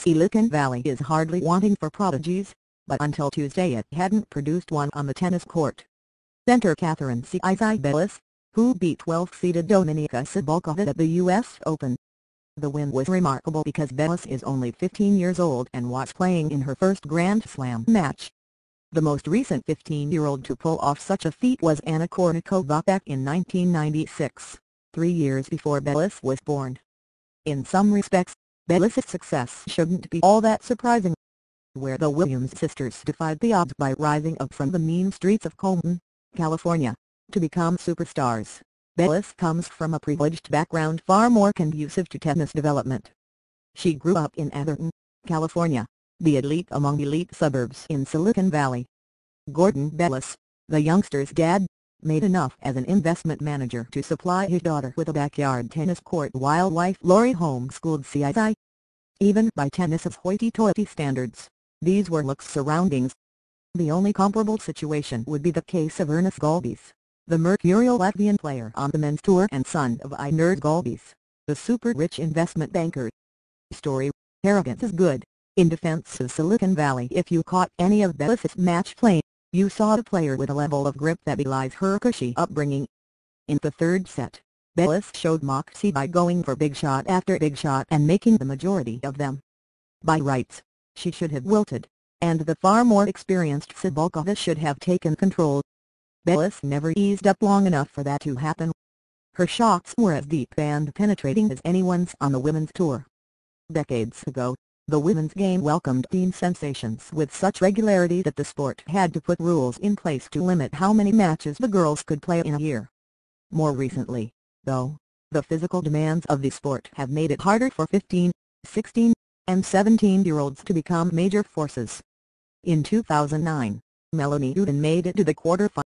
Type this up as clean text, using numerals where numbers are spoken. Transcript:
Silicon Valley is hardly wanting for prodigies, but until Tuesday it hadn't produced one on the tennis court. Center Catherine Tsitsipas, who beat 12th-seeded Dominika Cibulkova at the U.S. Open. The win was remarkable because Bellis is only 15 years old and was playing in her first Grand Slam match. The most recent 15-year-old to pull off such a feat was Anna Kournikova back in 1996, 3 years before Bellis was born. In some respects, Bellis' success shouldn't be all that surprising. Where the Williams sisters defied the odds by rising up from the mean streets of Compton, California, to become superstars, Bellis comes from a privileged background far more conducive to tennis development. She grew up in Atherton, California, the elite among elite suburbs in Silicon Valley. Gordon Bellis, the youngster's dad, made enough as an investment manager to supply his daughter with a backyard tennis court while wife Lori homeschooled Tsitsi. Even by tennis's hoity-toity standards, these were luxe surroundings. The only comparable situation would be the case of Ernest Gulbis, the mercurial Latvian player on the men's tour and son of Einar Gulbis, the super-rich investment banker. Story: arrogance is good. In defense of Silicon Valley, if you caught any of Bellis' match play, you saw a player with a level of grip that belies her cushy upbringing. In the third set, Bellis showed moxie by going for big shot after big shot and making the majority of them. By rights, she should have wilted, and the far more experienced Cibulkova should have taken control. Bellis never eased up long enough for that to happen. Her shots were as deep and penetrating as anyone's on the women's tour. Decades ago, the women's game welcomed teen sensations with such regularity that the sport had to put rules in place to limit how many matches the girls could play in a year. More recently, though, the physical demands of the sport have made it harder for 15, 16, and 17-year-olds to become major forces. In 2009, Melanie Oudin made it to the quarterfinals.